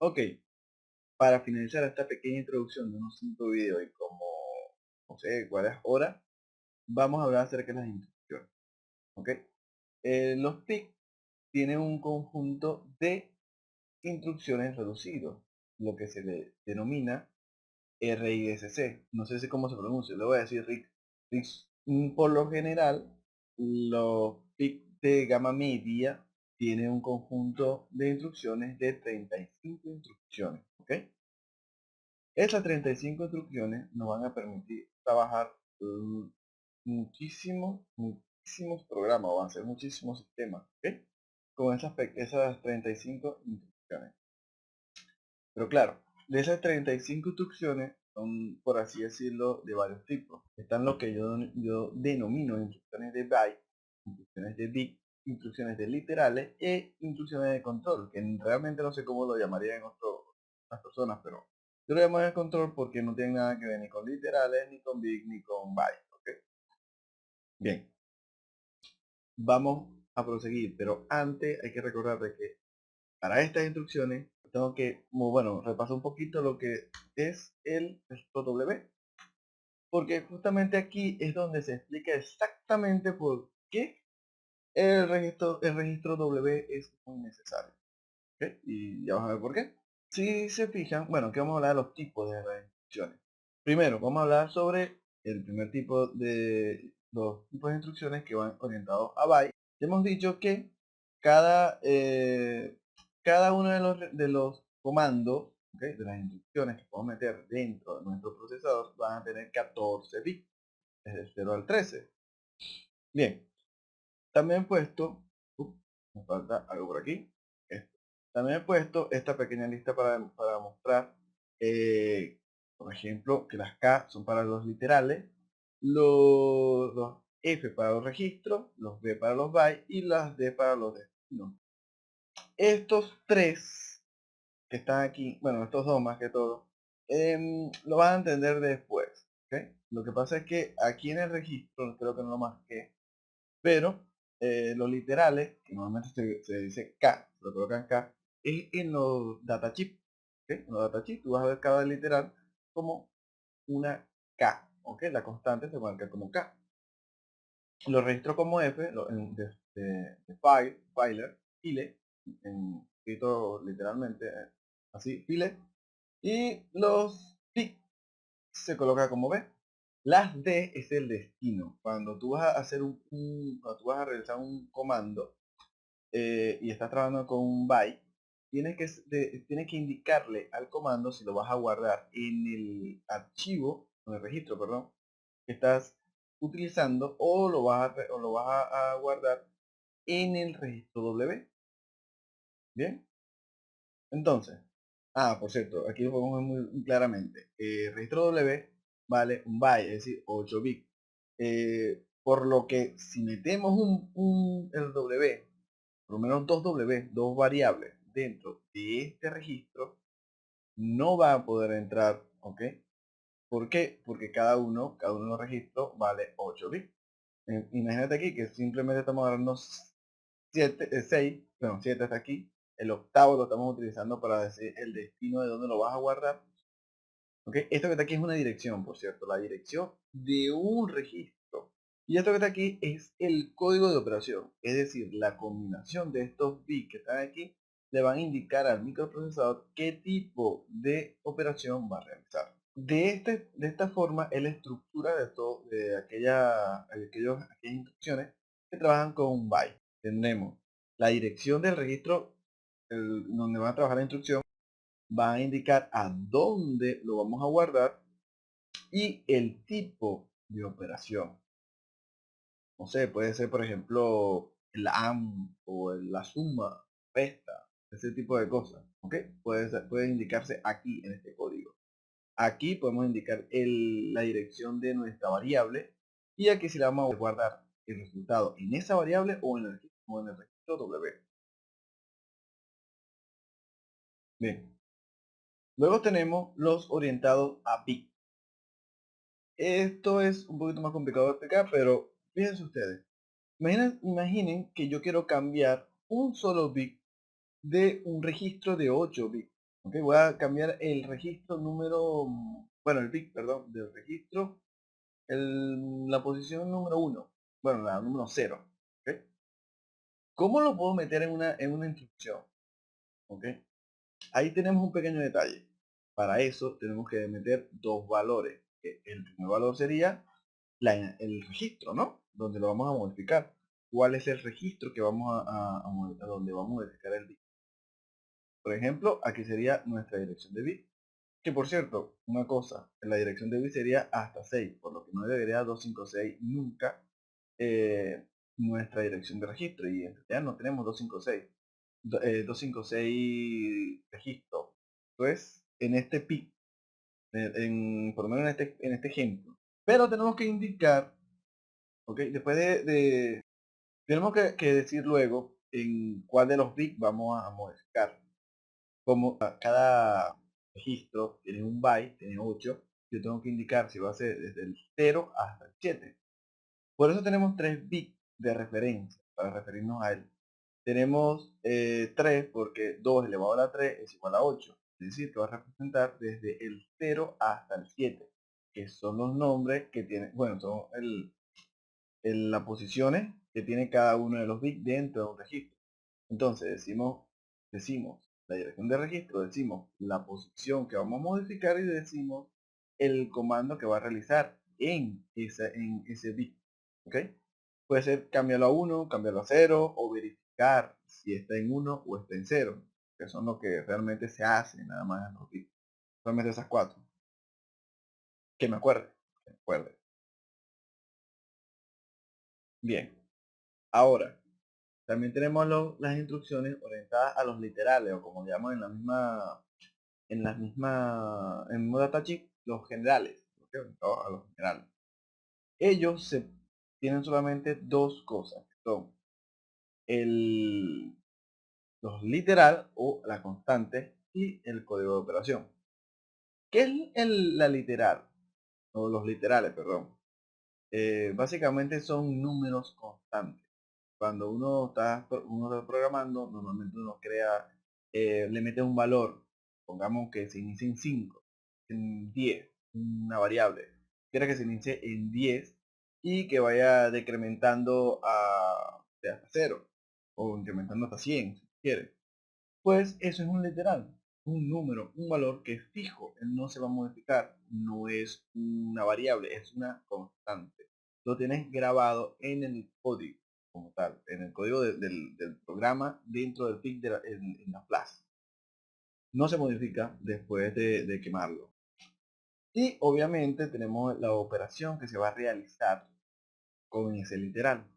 Ok, para finalizar esta pequeña introducción de un simple video y como, no sé, varias horas, vamos a hablar acerca de las instrucciones. Ok, los TIC tienen un conjunto de instrucciones reducidos, lo que se le denomina RISC. No sé si cómo se pronuncia, le voy a decir RIC. Por lo general, los PIC de gama media tienen un conjunto de instrucciones de 35 instrucciones. ¿Ok? Estas 35 instrucciones nos van a permitir trabajar muchísimos programas, o hacer muchísimos sistemas, ¿ok? Con esas 35 instrucciones. Pero claro, de esas 35 instrucciones son, por así decirlo, de varios tipos. Están lo que yo denomino instrucciones de byte, instrucciones de bit, instrucciones de literales e instrucciones de control, que realmente no sé cómo lo llamarían otras personas, pero yo lo llamo de control porque no tiene nada que ver ni con literales, ni con bit, ni con byte. ¿Ok? Bien, vamos a proseguir, pero antes hay que recordar de que para estas instrucciones tengo que, bueno, repasar un poquito lo que es el registro W, porque justamente aquí es donde se explica exactamente por qué el registro W es muy necesario. ¿Ok? Y ya vamos a ver por qué. Si se fijan, bueno, aquí vamos a hablar de los tipos de las instrucciones. Primero, vamos a hablar sobre el primer tipo de los tipos de instrucciones que van orientados a byte. Ya hemos dicho que cada uno de los comandos, ¿ok? De las instrucciones que podemos meter dentro de nuestro procesador van a tener 14 bits, desde 0 al 13. Bien, también he puesto, me falta algo por aquí, esto. También he puesto esta pequeña lista para mostrar, por ejemplo, que las K son para los literales, los F para los registros, los B para los bytes y las D para los destinos. Estos tres que están aquí, bueno, estos dos más que todo, lo van a entender después. ¿Ok? Lo que pasa es que aquí en el registro, creo que no lo marqué, pero los literales, que normalmente se dice K, se lo colocan K, es en los datachips. ¿Ok? En los datachips tú vas a ver cada literal como una K. ¿Ok? La constante se marca como K. Lo registro como F, de file, escrito literalmente así, file, y los pi se coloca como B. Las D es el destino. Cuando tú vas a hacer cuando tú vas a realizar un comando y estás trabajando con un byte, tienes que indicarle al comando si lo vas a guardar en el archivo, en el registro, perdón, que estás utilizando o lo vas a guardar en el registro W. Bien, entonces, por cierto, aquí lo podemos ver muy claramente. Registro W vale un byte, es decir, 8 bits. Por lo que si metemos el W, por lo menos dos W, dos variables dentro de este registro, no va a poder entrar, ¿ok? ¿Por qué? Porque cada uno de los registros vale 8 bits. Imagínate aquí que simplemente estamos agarrando 6, bueno, 7 hasta aquí. El octavo lo estamos utilizando para decir el destino de donde lo vas a guardar. ¿Ok? Esto que está aquí es una dirección, por cierto, la dirección de un registro. Y esto que está aquí es el código de operación, es decir, la combinación de estos bits que están aquí le van a indicar al microprocesador qué tipo de operación va a realizar. De esta forma es la estructura de aquellas instrucciones que trabajan con un byte. Tendremos la dirección del registro donde va a trabajar la instrucción, va a indicar a dónde lo vamos a guardar y el tipo de operación. No sé, puede ser por ejemplo el AND o la suma, resta, ese tipo de cosas. ¿Ok? Puede indicarse aquí en este código. Aquí podemos indicar la dirección de nuestra variable y aquí si la vamos a guardar el resultado en esa variable o en el registro W. Bien, luego tenemos los orientados a bit. Esto es un poquito más complicado de explicar, pero fíjense ustedes. Imaginen que yo quiero cambiar un solo bit de un registro de 8 bits. Ok, voy a cambiar el registro número, bueno, el bit, perdón, del registro, la posición número uno, bueno, la número cero. ¿Ok? ¿Cómo lo puedo meter en una instrucción? ¿Ok? Ahí tenemos un pequeño detalle. Para eso tenemos que meter dos valores. El primer valor sería el registro, ¿no? Donde lo vamos a modificar. ¿Cuál es el registro que vamos a donde vamos a modificar el bit? Por ejemplo, aquí sería nuestra dirección de bit. Que por cierto, una cosa, la dirección de bit sería hasta 6, por lo que no debería 256 nunca nuestra dirección de registro. Y en realidad no tenemos 256. 256 registro. Entonces, en este pi, por lo menos en este ejemplo. Pero tenemos que indicar, ¿ok? Después tenemos que decir luego en cuál de los bits vamos a modificar. Como cada registro tiene un byte, tiene 8, yo tengo que indicar si va a ser desde el 0 hasta el 7. Por eso tenemos 3 bits de referencia para referirnos a él. Tenemos 3 porque 2 elevado a la 3 es igual a 8. Es decir, que va a representar desde el 0 hasta el 7, que son los nombres que tiene, bueno, son las posiciones que tiene cada uno de los bits dentro de un registro. Entonces decimos la dirección de registro, decimos la posición que vamos a modificar y decimos el comando que va a realizar en ese bit. ¿Ok? Puede ser cambiarlo a 1, cambiarlo a 0 o verificar si está en 1 o está en 0. Que son lo que realmente se hace nada más en los bits. Solamente esas 4. Que me acuerde. Que me acuerde. Bien. Ahora, también tenemos las instrucciones orientadas a los literales o como llaman en el mismo datasheet, los generales, ¿ok? Orientados a los generales. Ellos tienen solamente dos cosas, que son el, los literal o la constante y el código de operación. ¿Qué es la literal? O los literales, perdón. Básicamente son números constantes. Cuando uno está programando, normalmente uno crea, le mete un valor, pongamos que se inicie en 5, en 10, una variable. Quiere que se inicie en 10 y que vaya decrementando hasta 0 o incrementando hasta 100, si quiere. Pues eso es un literal, un número, un valor que es fijo, él no se va a modificar, no es una variable, es una constante. Lo tienes grabado en el código como tal, en el código del programa dentro del PIC en la flash. No se modifica después de quemarlo. Y obviamente tenemos la operación que se va a realizar con ese literal.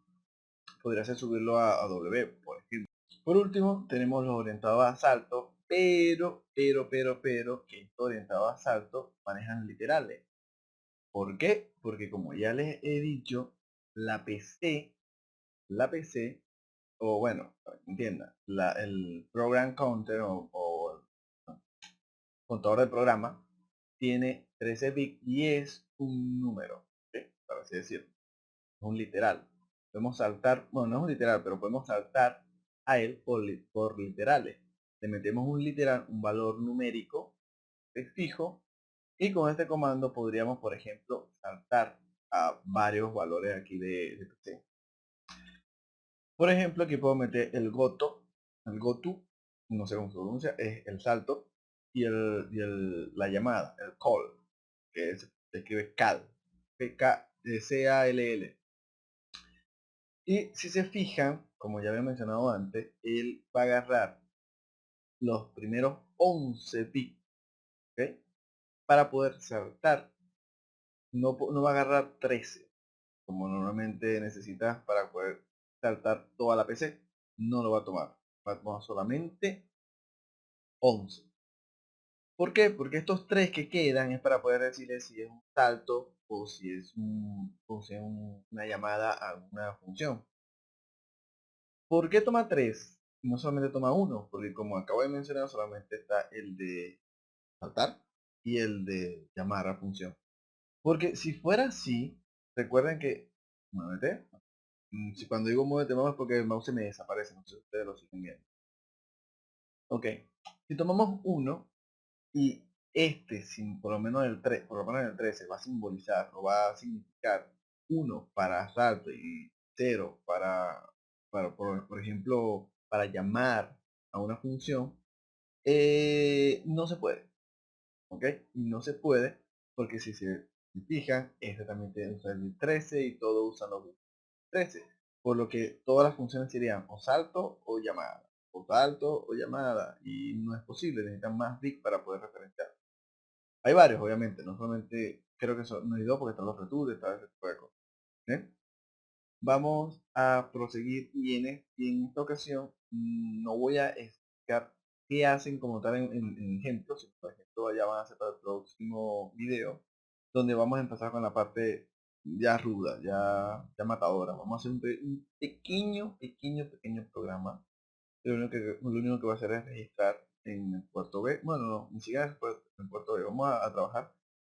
Podría ser subirlo a W, por ejemplo. Por último, tenemos los orientados a salto, pero, que estos orientados a salto manejan literales. ¿Por qué? Porque como ya les he dicho, la PC, o bueno, para que entiendan, el program counter o el contador del programa, tiene 13 bits y es un número, ¿ok? Para así decirlo, es un literal. Podemos saltar, bueno, no es un literal, pero podemos saltar a él por literales. Le metemos un literal, un valor numérico fijo, y con este comando podríamos, por ejemplo, saltar a varios valores aquí de PC. Por ejemplo, aquí puedo meter el goto, no sé cómo se pronuncia, es el salto, y la llamada, el call, que se escribe cal, C-A-L-L. Y si se fijan, como ya había mencionado antes, él va a agarrar los primeros 11 bits, ¿ok? Para poder saltar. No va a agarrar 13, como normalmente necesitas para poder saltar toda la PC. No lo va a tomar. Va a tomar solamente 11. ¿Por qué? Porque estos 3 que quedan es para poder decirle si es un salto o si es una llamada a una función. ¿Por qué toma 3? No solamente toma 1, porque como acabo de mencionar, solamente está el de saltar y el de llamar a función. Porque si fuera así, recuerden que, muévete, si cuando digo muévete vamos es porque el mouse se me desaparece, no sé si ustedes lo siguen viendo. Ok, si tomamos 1, Y por lo menos el 13 va a simbolizar o va a significar 1 para salto y 0 por ejemplo, para llamar a una función, no se puede, ¿ok? Y no se puede porque si se fijan, este también tiene usar el 13 y todo usan los 13. Por lo que todas las funciones serían o salto o llamada, o salto o llamada, y no es posible, necesitan más bits para poder referenciar. Hay varios, obviamente, no solamente, creo que son, no hay dos porque están los returns, está ese tipo de cosas. ¿Bien? Vamos a proseguir y en esta ocasión no voy a explicar qué hacen como tal en ejemplos, sino por ejemplo ya van a ser para el próximo video, donde vamos a empezar con la parte ya ruda, ya matadora. Vamos a hacer un pequeño programa. Lo único que va a hacer es registrar en el puerto B. Bueno, no, ni siquiera en el puerto B. Vamos a trabajar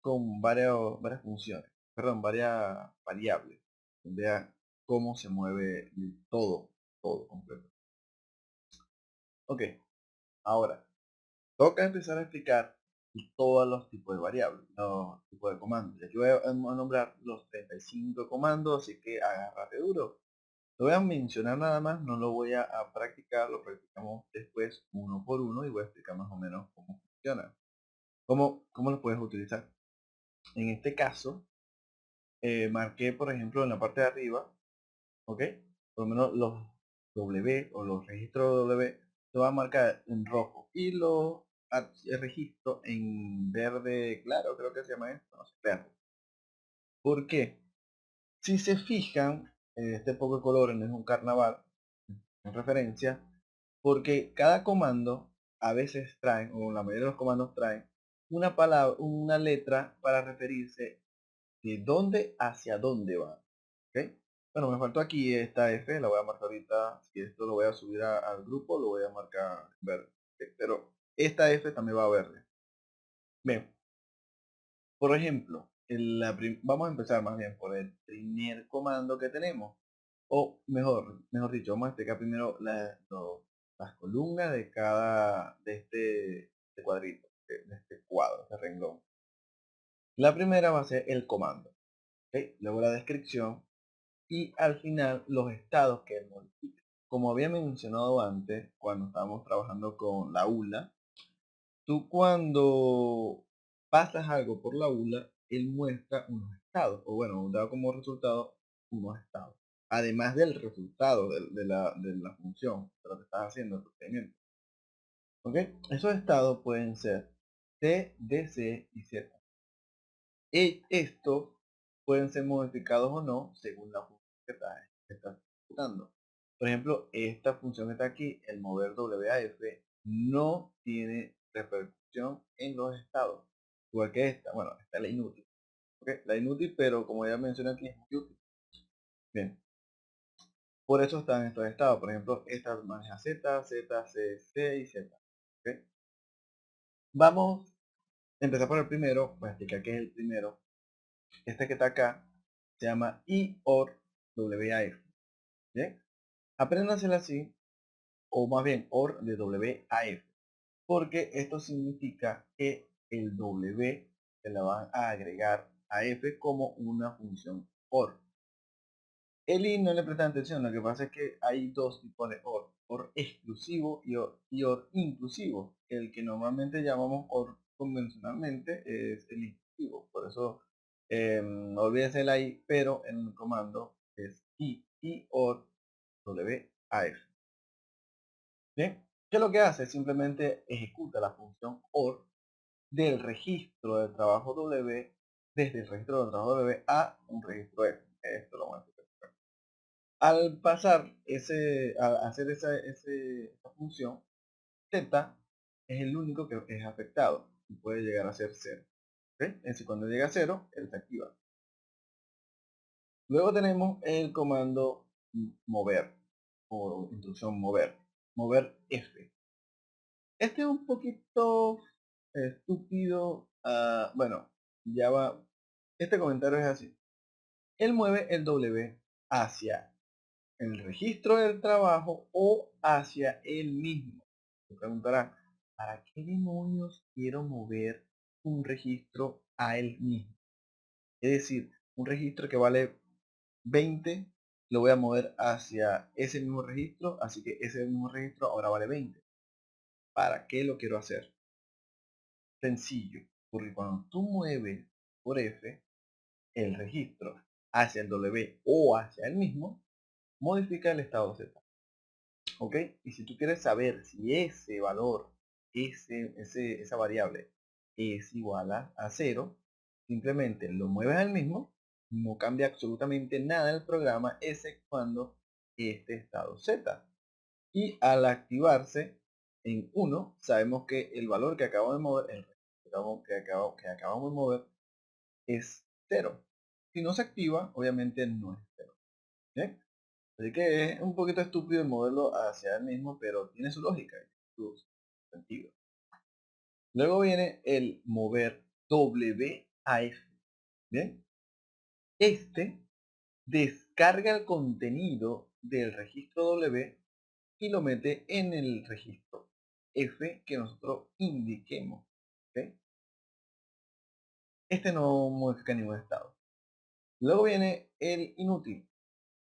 con varias funciones, perdón, varias variables. Vea cómo se mueve todo completo. Ok, ahora, toca empezar a explicar todos los tipos de variables, los tipos de comandos. Y aquí voy a nombrar los 35 comandos, así que agárrate duro. Lo voy a mencionar nada más, no lo voy a practicar, lo practicamos después uno por uno y voy a explicar más o menos cómo funciona. ¿Cómo lo puedes utilizar? En este caso, marqué, por ejemplo, en la parte de arriba, ¿ok? Por lo menos los W o los registros W se van a marcar en rojo y los registros en verde claro, creo que se llama esto, no sé, verde. ¿Por qué? Si se fijan, este poco de colores no es un carnaval, en referencia, porque cada comando a veces traen, o la mayoría de los comandos traen, una palabra, una letra para referirse de dónde hacia dónde va. ¿Ok? Bueno, me faltó aquí esta F, la voy a marcar ahorita, si esto lo voy a subir al grupo, lo voy a marcar en verde. ¿Ok? Pero esta F también va a verde. Bien, por ejemplo, vamos a empezar más bien por el primer comando que tenemos. O mejor dicho, vamos a explicar primero las columnas de este cuadrito, de este cuadro, este renglón. La primera va a ser el comando, ¿ok? Luego la descripción y al final los estados que él modifica. Como había mencionado antes, cuando estábamos trabajando con la ULA, tú cuando pasas algo por la ULA, él muestra unos estados, o bueno, da como resultado unos estados. Además del resultado de la función, de lo que estás haciendo, el procedimiento. ¿Ok? Esos estados pueden ser T, D, C y Z. Estos pueden ser modificados o no según la función que estás ejecutando. Por ejemplo, esta función que está aquí, el mover WAF, no tiene repercusión en los estados. Igual que esta, bueno, esta es la inútil. ¿Ok? La inútil, pero como ya mencioné aquí, es muy útil. Bien, por eso están estos estados. Por ejemplo, esta maneja Z, Z, C, C y Z. ¿Ok? Vamos a empezar por el primero, voy a explicar qué es el primero. Este que está acá se llama IOR WAF. Bien, apréndansela así, o más bien OR de WAF, porque esto significa que el W se la van a agregar a F como una función OR. El I no le prestan atención, lo que pasa es que hay dos tipos de OR, OR exclusivo y OR inclusivo. El que normalmente llamamos OR convencionalmente es el inclusivo, por eso no olvídense la I, pero en el comando es I OR WAF. Bien, ¿qué es lo que hace? Simplemente ejecuta la función OR del registro del trabajo W, desde el registro del trabajo W a un registro F. Esto lo vamos a explicar. Al pasar a hacer esa función, Z es el único que es afectado y puede llegar a ser 0. ¿Ok? Es decir, cuando llega a 0, él se activa. Luego tenemos el comando mover o instrucción mover F. Este es un poquito estúpido. Bueno, ya va. Este comentario es así. Él mueve el W hacia el registro del trabajo o hacia él mismo. Se preguntará, ¿para qué demonios quiero mover un registro a él mismo? Es decir, un registro que vale 20 lo voy a mover hacia ese mismo registro, así que ese mismo registro ahora vale 20. ¿Para qué lo quiero hacer? Sencillo, porque cuando tú mueves por F el registro hacia el W o hacia el mismo, modifica el estado Z. ¿Ok? Y si tú quieres saber si ese valor, esa variable es igual a 0, simplemente lo mueves al mismo, no cambia absolutamente nada el programa, exceptuando este estado Z. Y al activarse en 1, sabemos que el valor que acabamos de mover, el que acabamos de mover, es 0. Si no se activa, obviamente no es 0. ¿Bien? Así que es un poquito estúpido el modelo hacia el mismo, pero tiene su lógica y su sentido. Luego viene el mover W a F. Bien. Este descarga el contenido del registro W y lo mete en el registro F que nosotros indiquemos. ¿Ok? Este no modifica ningún estado. Luego viene el inútil.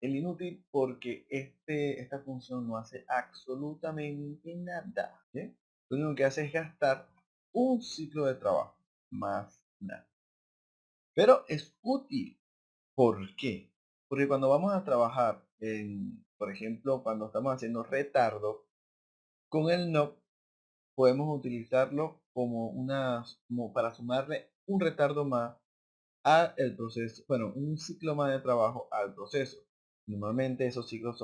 El inútil porque esta función no hace absolutamente nada. ¿Bien? Lo único que hace es gastar un ciclo de trabajo, más nada. Pero es útil. ¿Por qué? Porque cuando vamos a trabajar por ejemplo, cuando estamos haciendo retardo, con el no podemos utilizarlo como para sumarle un retardo más a el proceso, bueno, un ciclo más de trabajo al proceso. Normalmente esos ciclos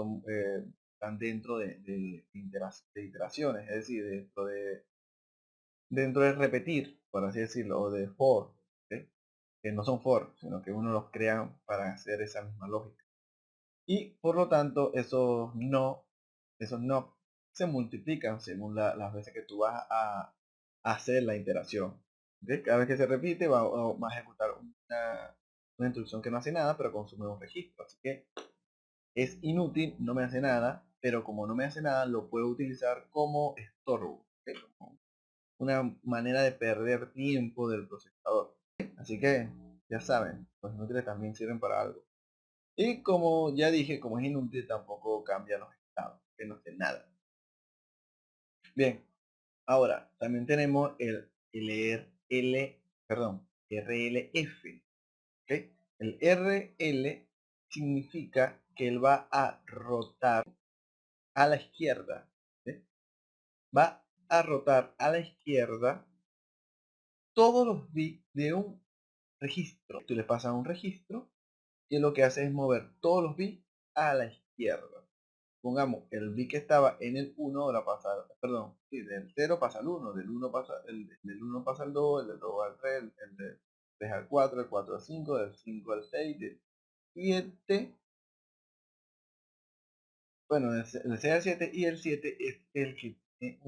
están dentro de iteraciones, es decir, dentro de repetir, por así decirlo, o de for, ¿sí? Que no son for, sino que uno los crea para hacer esa misma lógica. Y por lo tanto, esos no se multiplican según las veces que tú vas a hacer la iteración. ¿Ok? Cada vez que se repite va a ejecutar una instrucción que no hace nada, pero consume un registro. Así que es inútil, no me hace nada, pero como no me hace nada, lo puedo utilizar como estorbo. ¿Ok? Como una manera de perder tiempo del procesador. Así que, ya saben, los inútiles también sirven para algo. Y como ya dije, como es inútil, tampoco cambia los estados, que no hace nada. Bien, ahora también tenemos el RLF. ¿Ok? El RL significa que él va a rotar a la izquierda. ¿Sí? Va a rotar a la izquierda todos los bits de un registro. Tú le pasas un registro y lo que hace es mover todos los bits a la izquierda. Pongamos, el bit que estaba en el 1 ahora pasa, perdón, sí, del 0 pasa al 1, del 1 pasa al 2, el del 2 al 3, el del 3 al 4, el 4 al 5, del 5 al 6, del 7, bueno, del 6 al 7, y el 7 es el que tiene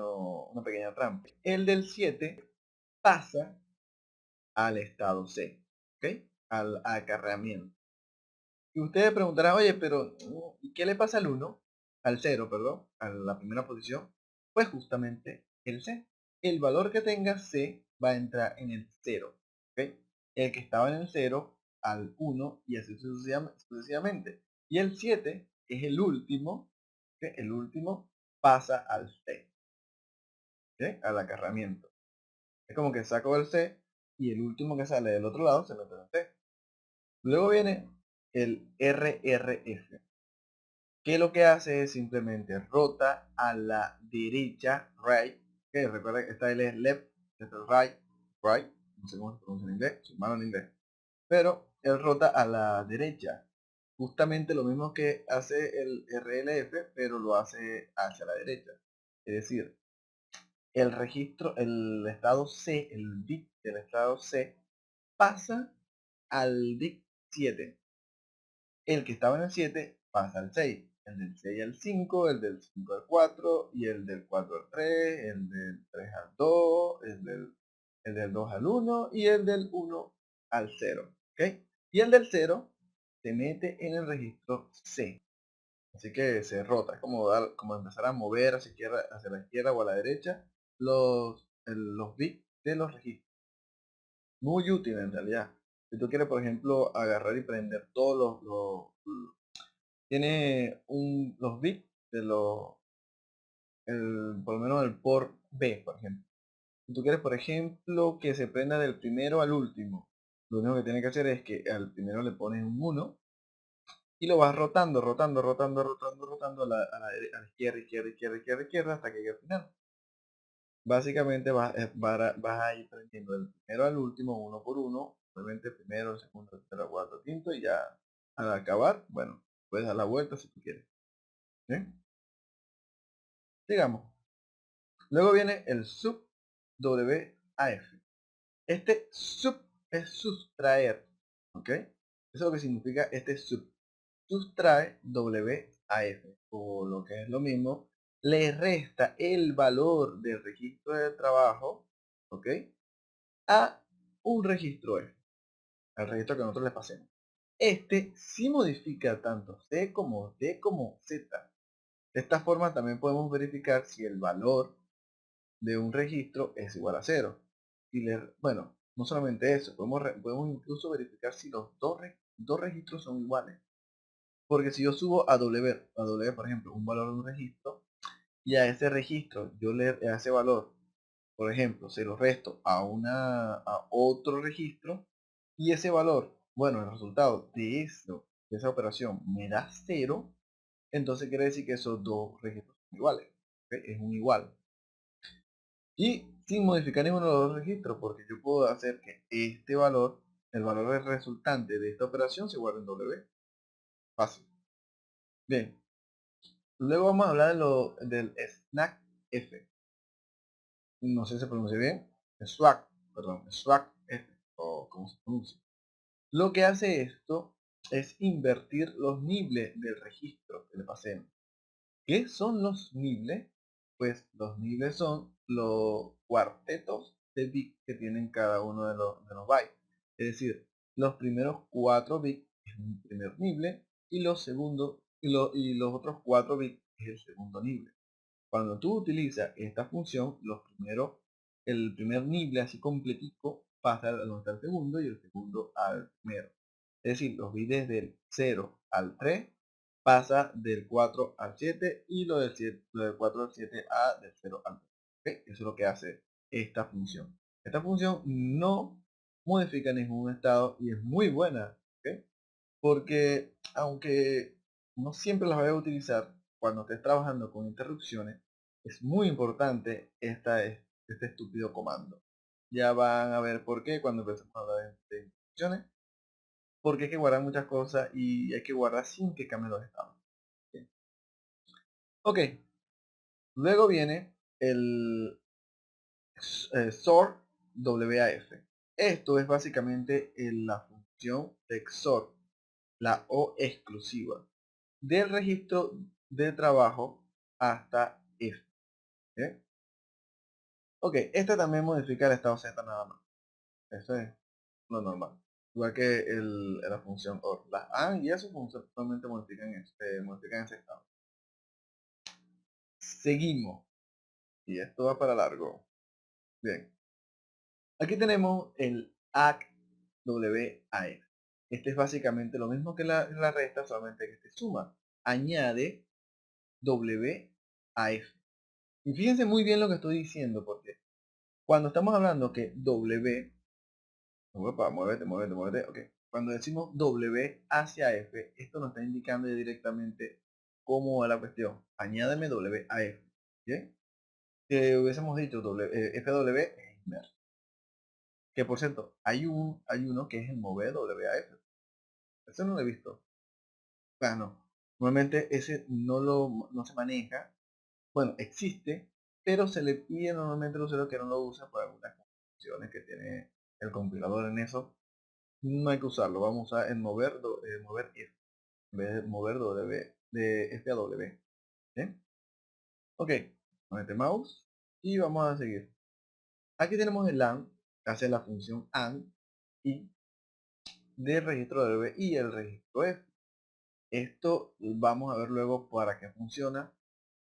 una pequeña trampa. El del 7 pasa al estado C, ¿ok? Al acarreamiento. Y ustedes preguntarán, oye, pero ¿y qué le pasa al 1? Al 0, perdón, a la primera posición. Pues justamente el C. El valor que tenga C va a entrar en el 0. ¿Ok? El que estaba en el 0 al 1 y así sucesivamente. Y el 7 es el último. ¿Ok? El último pasa al C. ¿Ok? Al acarramiento. Es como que saco el C y el último que sale del otro lado se mete en el C. Luego viene el RRF, que lo que hace es simplemente rota a la derecha, right, que recuerda que esta L es left, esta es right, right, no sé cómo se pronuncia en inglés, soy malo en inglés, pero él rota a la derecha, justamente lo mismo que hace el RLF, pero lo hace hacia la derecha, es decir, el registro, el estado C, el bit del estado C, pasa al bit 7. El que estaba en el 7 pasa al 6. El del 6 al 5, el del 5 al 4, y el del 4 al 3, el del 3 al 2, el del 2 al 1 y el del 1 al 0. ¿Ok? Y el del 0 se mete en el registro C. Así que se rota, es como, como empezar a mover hacia la izquierda o a la derecha los bits de los registros. Muy útil en realidad. Si tú quieres, por ejemplo, agarrar y prender todos tiene los bits de por lo menos el port B, por ejemplo. Si tú quieres, por ejemplo, que se prenda del primero al último, lo único que tiene que hacer es que al primero le pones un 1 y lo vas rotando a la izquierda, izquierda, hasta que llegue al final. Básicamente vas a ir prendiendo del primero al último, uno por uno, obviamente el primero, el segundo, el tercero, el cuarto, el quinto, y ya al acabar, bueno, puedes dar la vuelta si tú quieres. ¿Bien? Digamos. Luego viene el sub WAF. Este sub es sustraer, ¿ok? Eso es lo que significa este sub. Sustrae WAF, o lo que es lo mismo, le resta el valor del registro de trabajo, ¿ok? A un registro F, al registro que nosotros le pasemos. Este sí modifica tanto C como D como Z. De esta forma también podemos verificar si el valor de un registro es igual a 0. Bueno, no solamente eso, podemos incluso verificar si los dos registros son iguales. Porque si yo subo a W, por ejemplo, un valor de un registro, y a ese registro a ese valor, por ejemplo, se lo resto a otro registro, y ese valor, bueno, el resultado de esa operación me da 0, entonces quiere decir que esos dos registros son iguales. ¿Ok? Es un igual. Y sin modificar ninguno de los dos registros, porque yo puedo hacer que este valor, el valor del resultante de esta operación, se guarde en W. Fácil. Bien. Luego vamos a hablar del snack F. No sé si se pronuncia bien. Swag, perdón. Swag F, o como se pronuncia. Lo que hace esto es invertir los niveles del registro que le pasemos. ¿Qué son los niveles? Pues los niveles son los cuartetos de bits que tienen cada uno de los bytes. Es decir, los primeros 4 bits es un primer nivel y los otros 4 bits es el segundo nivel. Cuando tú utilizas esta función, el primer nivel así completico pasa a donde está el segundo y el segundo al primero. Es decir, los bits desde el 0 al 3 pasa del 4 al 7 y lo del 4 al 7 a del 0 al 3. ¿Ok? Eso es lo que hace esta función. Esta función no modifica ningún estado y es muy buena. ¿Ok? Porque aunque no siempre las voy a utilizar cuando estés trabajando con interrupciones, es muy importante este estúpido comando. Ya van a ver por qué cuando empecemos a hablar de interrupciones, porque hay que guardar muchas cosas y hay que guardar sin que cambie los estados. Bien. Ok, luego viene el XOR WAF. Esto es básicamente la función de XOR, la O exclusiva, del registro de trabajo hasta F. ¿Ok? Ok, este también modifica el estado Z nada más. Eso es lo normal. Igual que la función OR. Las AND y eso solamente modifican ese estado. Seguimos. Y esto va para largo. Bien. Aquí tenemos el ACK-WAF. Este es básicamente lo mismo que la resta, solamente que este suma. Añade WAF. Y fíjense muy bien lo que estoy diciendo, porque cuando estamos hablando que W, muévete, ok. Cuando decimos W hacia F, esto nos está indicando directamente cómo va la cuestión. Añádeme W a F. ¿Bien? Que hubiésemos dicho FW es inverso. Que por cierto, hay uno que es el mover W a F. Ese no lo he visto. Bueno, normalmente ese no se maneja. Bueno, existe, pero se le pide normalmente al usuario que no lo use por algunas funciones que tiene el compilador en eso. No hay que usarlo, vamos a usar el mover F en vez de mover W de F a W. ¿Bien? Ok, mete mouse y vamos a seguir. Aquí tenemos el AND, que hace la función AND y del registro W y el registro F. Esto vamos a ver luego para qué funciona,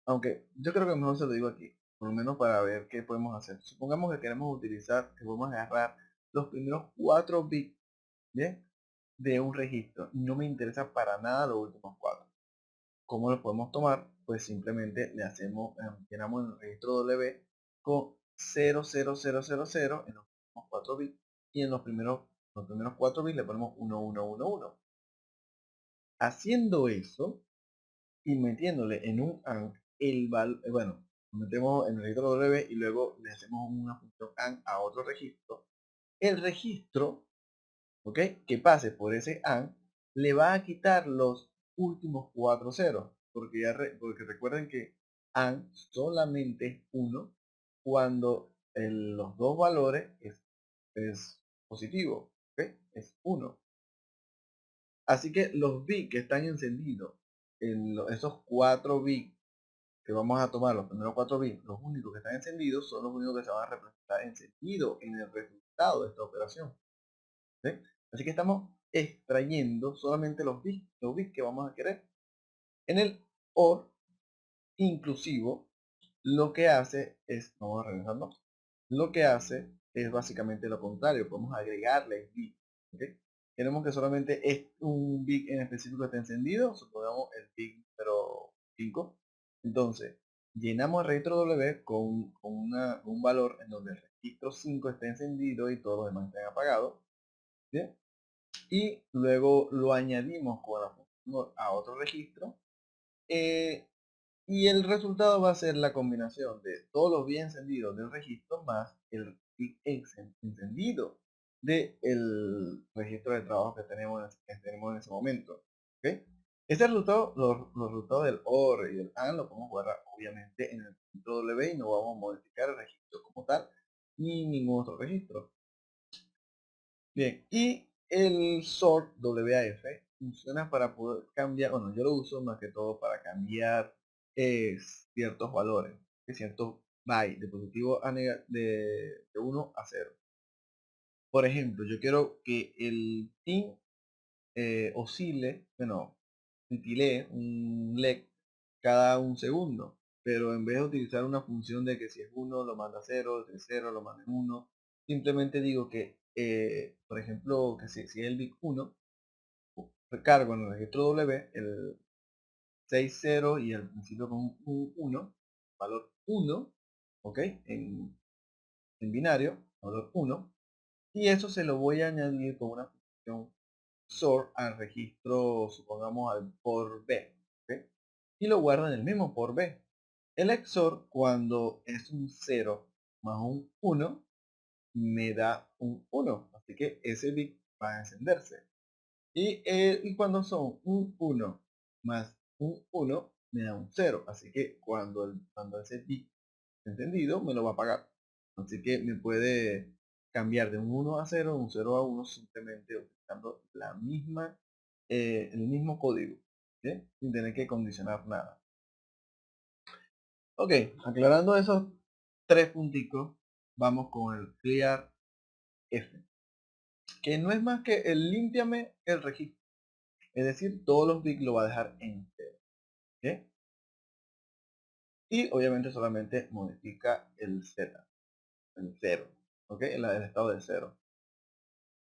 aunque yo creo que mejor se lo digo aquí, por lo menos para ver qué podemos hacer. Supongamos que queremos utilizar, que podemos agarrar los primeros 4 bits, ¿bien? De un registro. No me interesa para nada los últimos 4. ¿Cómo lo podemos tomar? Pues simplemente le hacemos, llenamos el registro W con 00000 en los últimos 4 bits y en los primeros 4 bits le ponemos 1111. Haciendo eso y metiéndole en un AND el valor, bueno, lo metemos en el registro W y luego le hacemos una función AND a otro registro. El registro, ¿ok? Que pase por ese AND le va a quitar los últimos 4 ceros, porque, porque recuerden que AND solamente es 1 cuando los dos valores es positivo, ¿ok? Es 1. Así que los bits que están encendidos, esos 4 bits que vamos a tomar, los primeros 4 bits, los únicos que están encendidos son los únicos que se van a representar encendidos en el resultado de esta operación. ¿Sí? Así que estamos extrayendo solamente los bits que vamos a querer. En el OR inclusivo, lo que hace es, vamos a regresando, lo que hace es básicamente lo contrario, podemos agregarle bit. ¿Okay? Queremos que solamente es un bit en específico esté encendido, supongamos el bit número 5. Entonces, llenamos el registro W con un valor en donde el registro 5 esté encendido y todos los demás estén apagados. ¿Bien? Y luego lo añadimos con la función a otro registro. Y el resultado va a ser la combinación de todos los bits encendidos del registro más el bit encendido del registro de trabajo que tenemos en ese momento. ¿Okay? Este resultado, los resultados del OR y del AND lo podemos guardar obviamente en el registro W y no vamos a modificar el registro como tal ni ningún otro registro. Bien, y el sort WAF funciona para poder cambiar, bueno, yo lo uso más que todo para cambiar ciertos valores, ciertos bytes de positivo de 1 a 0. Por ejemplo, yo quiero que el pin oscile, bueno, titilee un leg cada un segundo, pero en vez de utilizar una función de que si es 1 lo manda a 0, si es 0 lo manda en 1, simplemente digo que, por ejemplo, que si es el bit 1, recargo en el registro W el 60 y al principio con un 1, valor 1, ¿ok? En binario, valor 1, y eso se lo voy a añadir con una función sort al registro, supongamos al por B, ¿ok? Y lo guardo en el mismo por B. El XOR, cuando es un 0 más un 1, me da un 1, así que ese bit va a encenderse. Y cuando son un 1 más un 1, me da un 0, así que cuando ese bit encendido me lo va a pagar. Así que me puede cambiar de un 1 a 0, un 0 a 1 simplemente utilizando el mismo código, ¿sí? Sin tener que condicionar nada. Ok, aclarando esos 3 punticos, vamos con el clear F, que no es más que el límpiame el registro, es decir, todos los bits lo va a dejar en 0. ¿Ok? Y obviamente solamente modifica el Z, el 0, ¿ok? El estado de 0.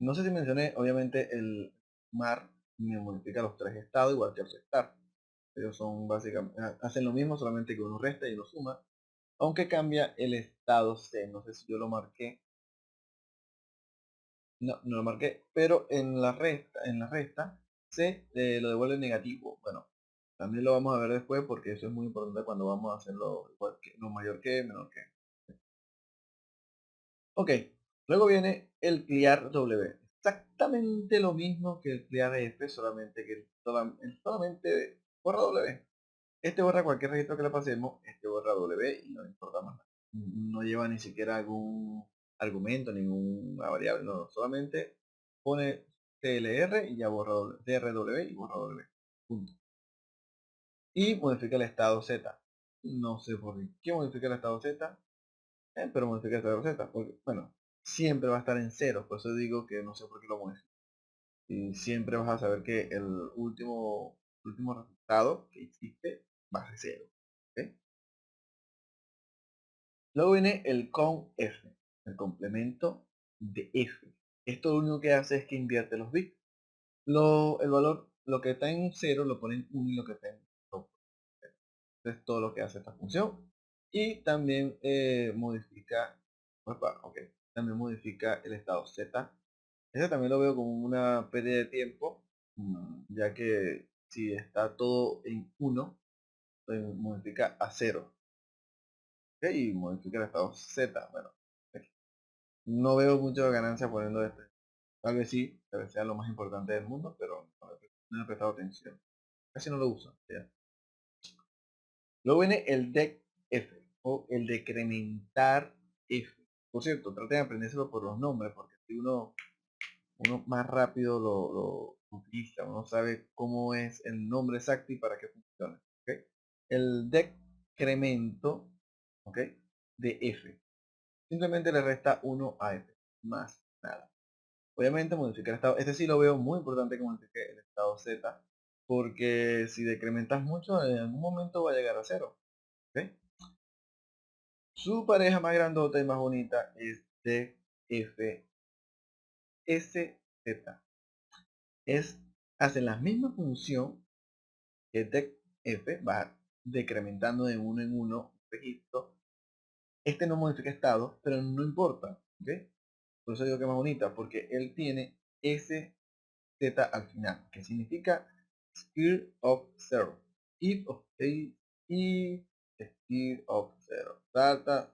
No sé si mencioné, obviamente el mar me modifica los 3 estados igual que el restar. Ellos son básicamente, hacen lo mismo, solamente que uno resta y uno suma. Aunque cambia el estado C. No sé si yo lo marqué. No lo marqué. Pero en la resta C lo devuelve negativo. Bueno, también lo vamos a ver después porque eso es muy importante cuando vamos a hacerlo igual que lo mayor que menor que. Ok, luego viene el clear W. Exactamente lo mismo que el clear F, solamente que solamente borra W. Este borra cualquier registro que le pasemos, este borra W y no importa más nada. No lleva ni siquiera algún argumento, ninguna variable, no, solamente pone TLR y ya borra TRW y borra W. Punto. Y modifica el estado Z. No sé por qué modifica el estado Z, pero modifica el estado Z, porque, bueno, siempre va a estar en cero, por eso digo que no sé por qué lo modifica. Y siempre vas a saber que el último el último resultado que hiciste va a ser 0. ¿Ok? Luego viene el conf, el complemento de f. Esto lo único que hace es que invierte los bits. El valor, lo que está en 0 lo pone en 1 y lo que está en 2. Eso es todo lo que hace esta función. Y también modifica, opa, ok, también modifica el estado z. Ese también lo veo como una pérdida de tiempo, ya que si está todo en 1, pues modifica a 0. ¿Ok? Y modifica el estado z. Bueno, ok. No veo mucha ganancia poniendo este. Tal vez sí, tal vez sea lo más importante del mundo, pero no he prestado atención. Casi no lo uso. ¿Ya? Luego viene el decf o el decrementar f. Por cierto, traten de aprendérselo por los nombres, porque si uno más rápido lo utiliza, uno sabe cómo es el nombre exacto y para qué funciona. ¿Ok? El decremento, ¿ok?, de f. Simplemente le resta 1 a f, más nada. Obviamente modificar el estado, este sí lo veo muy importante que modifique el estado z, porque si decrementas mucho, en algún momento va a llegar a 0. ¿Ok? Su pareja más grandota y más bonita es DFSZ. Hace la misma función que DECF, va decrementando de uno en uno un registro. Este no modifica estado, pero no importa. ¿Ok? Por eso digo que es más bonita, porque él tiene SZ al final, que significa Speed of Zero. If of y Speed of Zero. Salta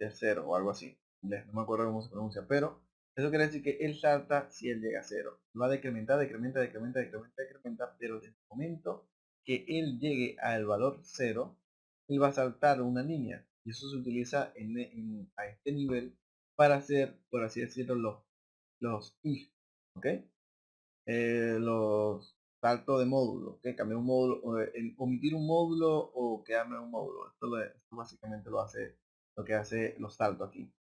de 0 o algo así. No me acuerdo cómo se pronuncia, pero eso quiere decir que él salta si él llega a 0. Va a decrementar, decrementa, decrementa, decrementa, decrementa, pero en el momento que él llegue al valor 0, él va a saltar una línea. Y eso se utiliza a este nivel para hacer, por así decirlo, los if. ¿Ok? Los saltos de módulo, que cambiar un módulo, omitir un módulo o quedarme en un módulo. Esto básicamente lo que hace los saltos aquí.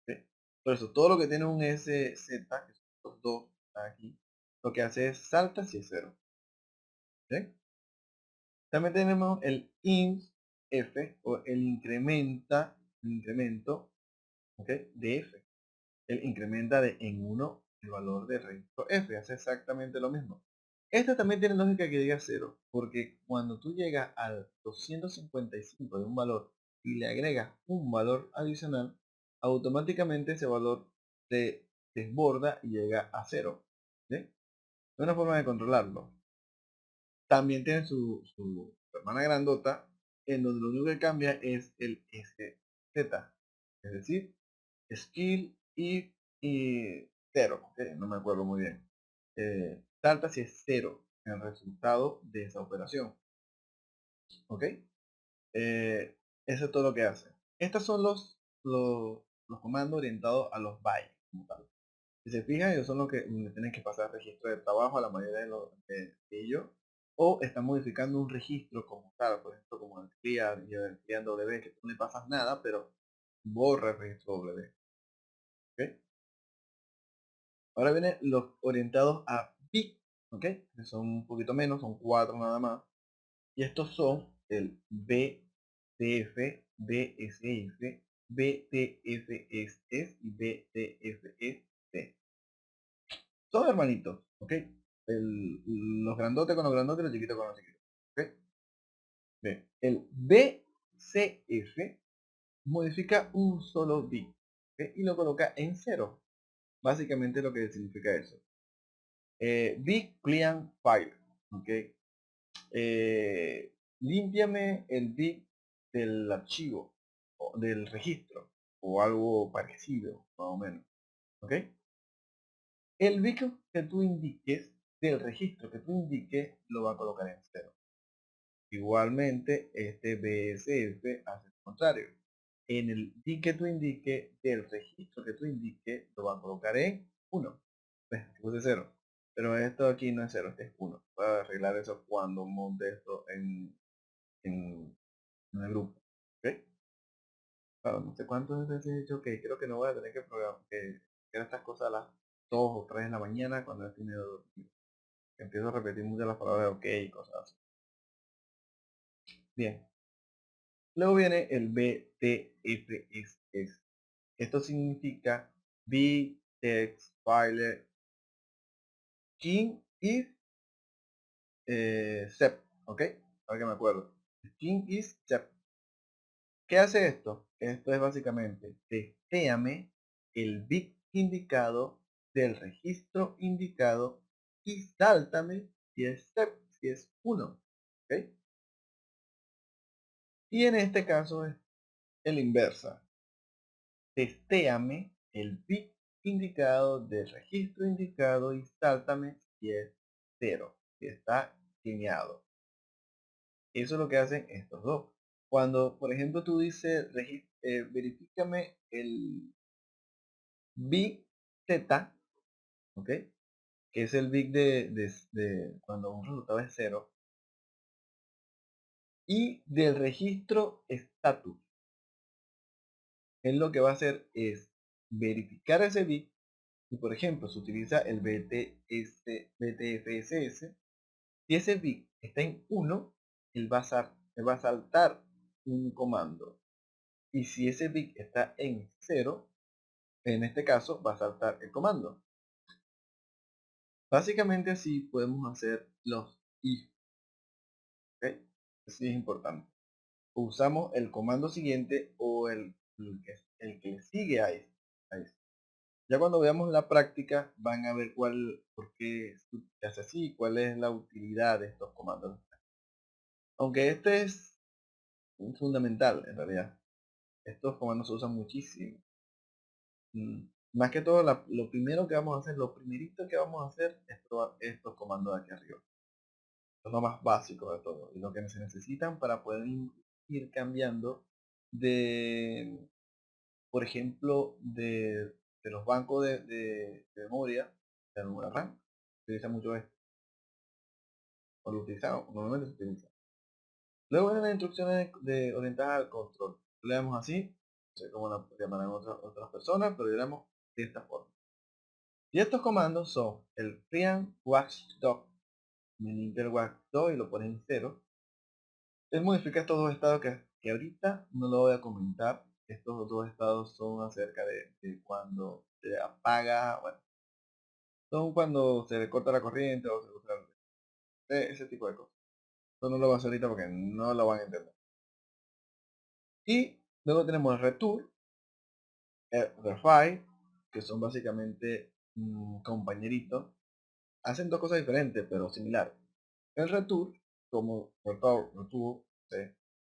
¿Ok? Por eso, todo lo que tiene un SZ, que son estos dos aquí, lo que hace es salta si es 0. ¿Ok? También tenemos el inf o el incremento, ¿ok?, de f. Él incrementa en 1 el valor del registro f, hace exactamente lo mismo. Esta también tiene lógica que diga 0, porque cuando tú llegas al 255 de un valor y le agregas un valor adicional, automáticamente ese valor se desborda y llega a 0. ¿Sí? Es una forma de controlarlo. También tiene su hermana grandota, en donde lo único que cambia es el SZ, es decir, skill y 0, ¿ok? No me acuerdo muy bien. Salta si es 0 en el resultado de esa operación, ¿ok? Eso es todo lo que hace. Estos son los comandos orientados a los bytes como tal. Si se fijan, ellos son los que tienen que pasar registro de trabajo a la mayoría de ellos, o están modificando un registro como tal, por ejemplo, como el clear y el clear W, que tú no le pasas nada, pero borra el registro W. ¿Ok? Ahora vienen los orientados a bit, ¿ok?, que son un poquito menos, son 4 nada más. Y estos son el BTF, BSF, BTFS y BTFS. Son hermanitos, ¿ok? Los grandotes con los grandotes y los chiquitos con los chiquitos. ¿Ok? Bien. El BCF modifica un solo bit, ¿ok?, y lo coloca en 0. Básicamente lo que significa eso. Bit clean file, ¿ok? Límpiame el bit del archivo, o del registro, o algo parecido, más o menos. ¿Ok? El bit que tú indiques del registro que tú indiques lo va a colocar en 0. Igualmente, este BSF hace lo contrario. En el bit que tú indiques del registro que tú indiques lo va a colocar en 1. Pues, puse 0. Pero esto aquí no es 0, este es 1. Voy a arreglar eso cuando monte esto en el grupo. ¿Ok? Claro, no sé cuántos veces he dicho que creo que no voy a tener que programar que hacer estas cosas a las 2 o 3 de la mañana cuando he tenido dormido. Empiezo a repetir muchas las palabras ok y cosas así. Bien. Luego viene el BTFS. Esto significa Big Text File King is Sep. ¿Ok? Ahora que me acuerdo. King is Sep. ¿Qué hace esto? Esto es básicamente testéame el bit indicado del registro indicado y sáltame si es Sep, si es 1. ¿Ok? Y en este caso es el inversa. Testéame el bit indicado del registro indicado y sáltame si es 0, si está guiñado. Eso es lo que hacen estos dos. Cuando, por ejemplo, tú dices, verifícame el bit z, ¿ok? Que es el bit de cuando un resultado es 0, y del registro status. Él lo que va a hacer es verificar ese bit. Y por ejemplo, se utiliza el BTFSS. Si ese bit está en 1, él va a saltar un comando. Y si ese bit está en 0, en este caso va a saltar el comando. Básicamente así podemos hacer los if. ¿Ok? Así es importante. Usamos el comando siguiente o el que le sigue a este. Ya cuando veamos la práctica van a ver por qué se hace así, cuál es la utilidad de estos comandos. Aunque este es fundamental en realidad. Estos comandos se usan muchísimo. Más que todo, lo primero que vamos a hacer, lo primerito que vamos a hacer es probar estos comandos de aquí arriba. Es lo más básico de todo. Y lo que se necesitan para poder ir cambiando de, por ejemplo, de los bancos de memoria, de la memoria RAM. Se utiliza mucho esto. O lo utilizamos, normalmente se utiliza. Luego vienen las instrucciones orientadas al control. Le damos así, no sé cómo la llamarán otras personas, pero le damos de esta forma. Y estos comandos son el freean watchdog, el watchdog y lo ponen en 0. Él modifica estos dos estados que ahorita no lo voy a comentar. Estos dos estados son acerca de cuando se apaga, bueno, son cuando se le corta la corriente o se corta ese tipo de cosas. Esto no lo voy a hacer ahorita porque no lo van a entender. Y luego tenemos el return, el refine, que son básicamente compañeritos. Hacen dos cosas diferentes, pero similares. El return, como el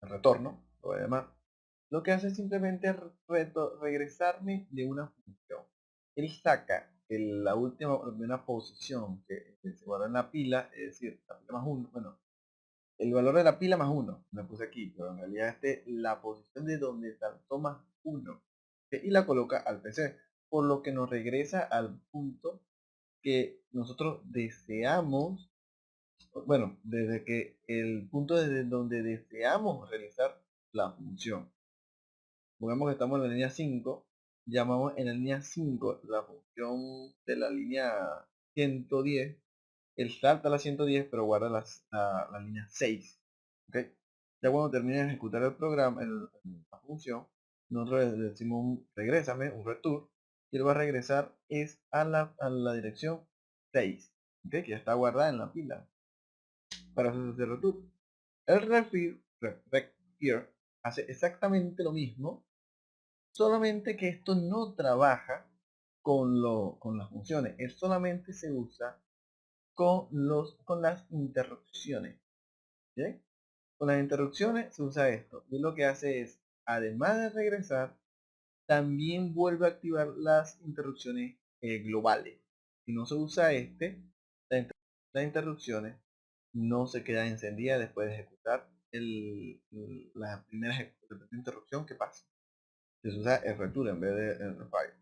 retorno, lo demás, lo que hace es simplemente regresarme de una función. Él saca la última primera posición que se guarda en la pila, es decir, la pila más 1, bueno, el valor de la pila más 1, me puse aquí, pero en realidad la posición de donde saltó más 1, y la coloca al PC, por lo que nos regresa al punto que nosotros deseamos, bueno, desde que el punto desde donde deseamos realizar la función. Pongamos que estamos en la línea 5, llamamos en la línea 5 la función de la línea 110, él salta a la 110 pero guarda la línea 6. ¿Ok? Ya cuando termine de ejecutar el programa, la función, nosotros le decimos regrésame, un return, y él va a regresar es a la dirección 6, ¿ok? Que ya está guardada en la pila para hacer ese return. El refir hace exactamente lo mismo, solamente que esto no trabaja con las funciones, él solamente se usa con las interrupciones. ¿Bien? Con las interrupciones se usa esto. Y lo que hace es, además de regresar, también vuelve a activar las interrupciones globales. Si no se usa las interrupciones no se queda encendida después de ejecutar la primera interrupción que pasa. Se usa el return en vez de el refire.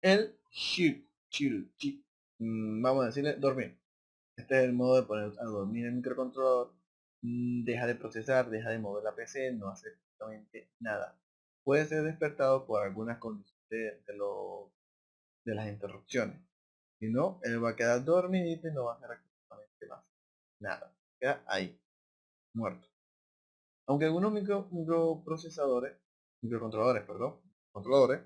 El chill, vamos a decirle dormir. Este es el modo de poner a dormir el microcontrolador. Deja de procesar, deja de mover la PC, no hace absolutamente nada. Puede ser despertado por algunas condiciones de las interrupciones. Si no, él va a quedar dormidito y no va a hacer absolutamente nada. Queda ahí, muerto. Aunque algunos microcontroladores, perdón, controladores,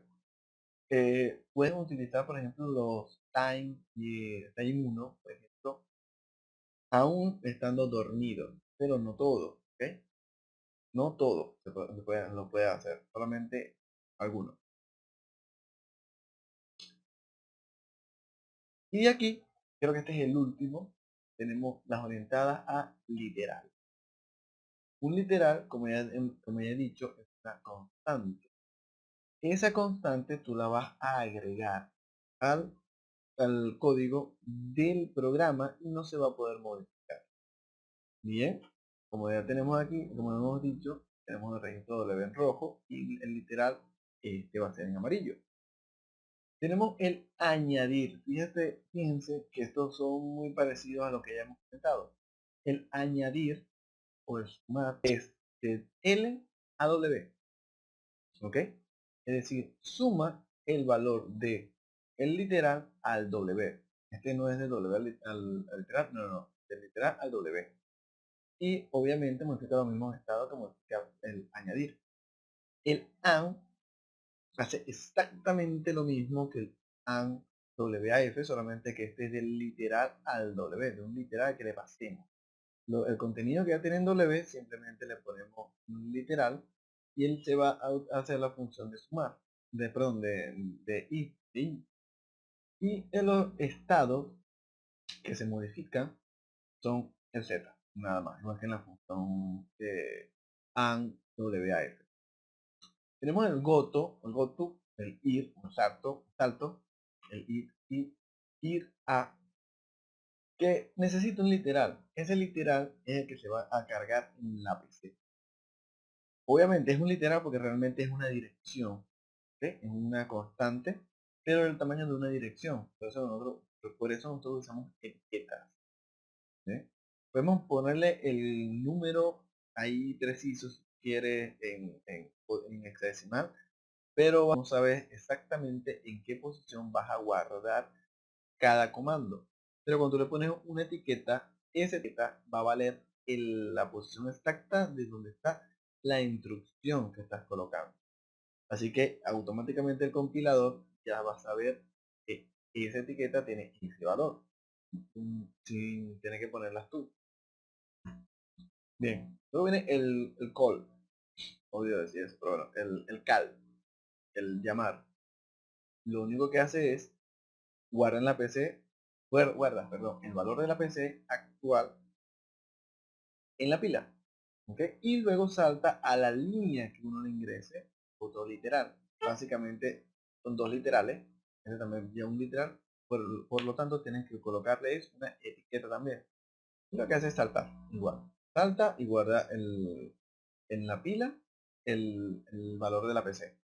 pueden utilizar, por ejemplo, los Time 1, por ejemplo, aún estando dormido, pero no todo, ¿ok? No todo lo puede hacer, solamente algunos. Y de aquí, creo que este es el último, tenemos las orientadas a literal. Un literal, como ya he dicho, es una constante. Esa constante tú la vas a agregar al, al código del programa y no se va a poder modificar. Bien, como ya tenemos aquí, como hemos dicho, tenemos el registro W en rojo y el literal este va a ser en amarillo. Tenemos el añadir. Fíjense que estos son muy parecidos a lo que ya hemos comentado. El añadir o el sumar es de L a W. ¿Ok? Es decir, suma el valor de el literal al W. Este no es de W al literal, no, del literal al W. Y obviamente modifica los mismos estados que modifica el añadir. El AND hace exactamente lo mismo que el AND WAF, solamente que este es del literal al W, de un literal que le pasemos. El contenido que ya tiene en W, simplemente le ponemos un literal y él se va a hacer la función de sumar, perdón, de i. Y en los estados que se modifican son el z, nada más, igual que en la función de AND WAF. Tenemos el goto, el ir, un salto, el ir y ir a, que necesita un literal. Ese literal es el que se va a cargar en la PC. Obviamente es un literal porque realmente es una dirección, ¿ok? Es una constante, pero el tamaño de una dirección. Por eso nosotros usamos etiquetas. ¿Sí? Podemos ponerle el número ahí preciso si quiere en hexadecimal, pero vamos a ver exactamente en qué posición vas a guardar cada comando. Pero cuando le pones una etiqueta, esa etiqueta va a valer la posición exacta de donde está la instrucción que estás colocando. Así que automáticamente el compilador ya va a saber que esa etiqueta tiene ese valor, sin tener que ponerlas tú. Bien, luego viene el call, odio decir eso, pero bueno, el call, el llamar. Lo único que hace es guarda en la PC, guarda, perdón, el valor de la PC actual en la pila. ¿Ok? Y luego salta a la línea que uno le ingrese, otro literal. Básicamente son dos literales. Este también ya un literal. Por lo tanto, tienen que colocarle una etiqueta también. Y lo que hace es saltar, igual. Salta y guarda en la pila el valor de la PC.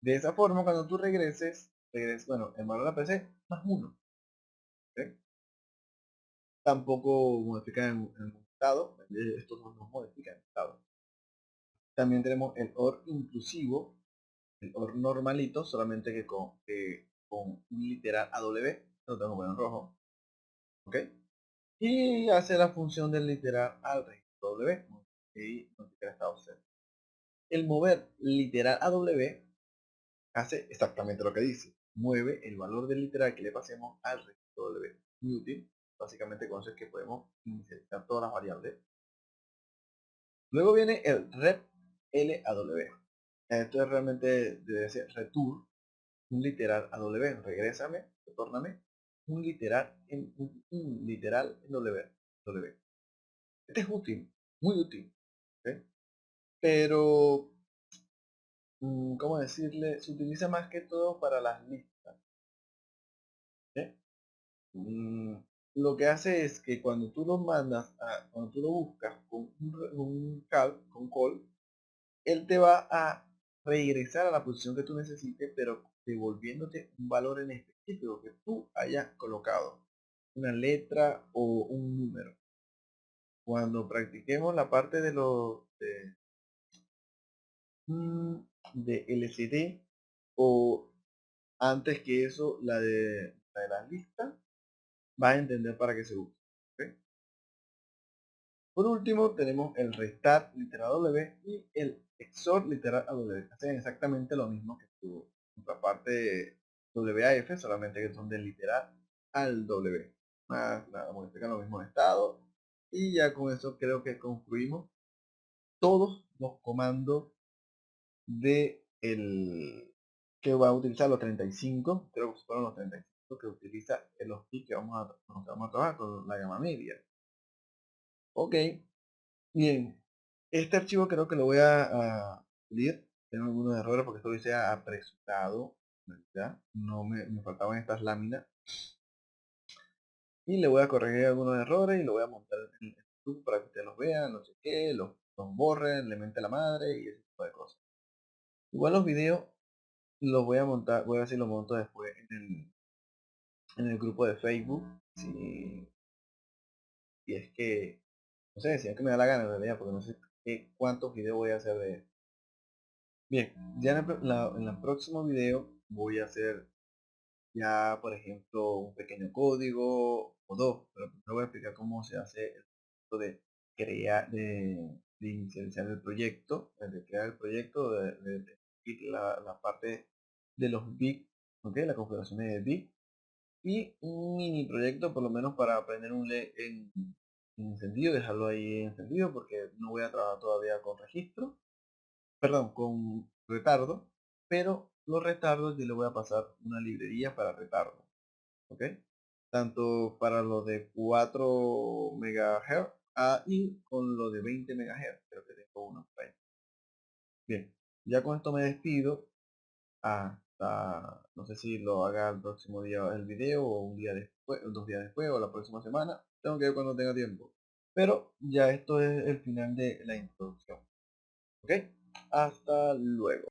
De esa forma, cuando tú bueno, el valor de la PC más uno. ¿Ok? Tampoco modifican en el estado, estos no nos modifican el estado. También tenemos el OR inclusivo, el OR normalito, solamente con un literal AW, lo tengo bueno en rojo, ¿ok? Y hace la función del literal al registro W y modificar estado 0. El mover literal a W hace exactamente lo que dice, mueve el valor del literal que le pasemos al registro W. Muy útil, básicamente con eso es que podemos insertar todas las variables. Luego viene el rep LAW. Esto es realmente debe ser return, un literal a W, regrésame, retórname, un literal en W. Este es útil, muy útil, ¿ok? Pero, ¿cómo decirle? Se utiliza más que todo para las listas, ¿ok? Mm, lo que hace es que cuando tú lo mandas, cuando tú lo buscas con con call, él te va a regresar a la posición que tú necesites, pero devolviéndote un valor en específico que tú hayas colocado, una letra o un número. Cuando practiquemos la parte de LCD o Antes que eso, la de las listas, va a entender para qué se usa. ¿Ok? Por último, tenemos el restart literal W y el XOR literal a W. Hacen exactamente lo mismo que tu contraparte WAF, solamente que son del literal al W. Nada, modifican lo mismo de estado. Y ya con eso creo que concluimos todos los comandos de el que va a utilizar los 35. Creo que fueron los 35 que utiliza el OSPI que vamos a trabajar con la gama media. Ok, bien, este archivo creo que lo voy a pulir. Tengo algunos errores porque esto lo hice apresurado, ¿verdad? No me faltaban estas láminas. Y le voy a corregir algunos errores y lo voy a montar en YouTube para que ustedes los vean, no sé qué, los borren, le mente la madre y ese tipo de cosas. Igual los videos los voy a montar, voy a ver si los monto después en el grupo de Facebook. Si es que, no sé, si es que me da la gana en realidad, porque no sé cuántos videos voy a hacer de esto. Bien, ya en el próximo video voy a hacer ya, por ejemplo, un pequeño código o dos, pero primero voy a explicar cómo se hace el proceso de crear, de inicializar el proyecto, de crear el proyecto, de la parte de los bits, ¿ok? La configuración de bits y un mini proyecto por lo menos para aprender un LED en encendido, dejarlo ahí encendido porque no voy a trabajar todavía con registro, perdón, con retardo, pero los retardos yo le voy a pasar una librería para retardo, ¿ok? Tanto para lo de 4 MHz y con lo de 20 MHz, creo que tengo uno por ahí. Bien, ya con esto me despido hasta, no sé si lo haga el próximo día el video o un día después, 2 días después o la próxima semana, tengo que ver cuando tenga tiempo. Pero ya esto es el final de la introducción, ¿ok? Hasta luego.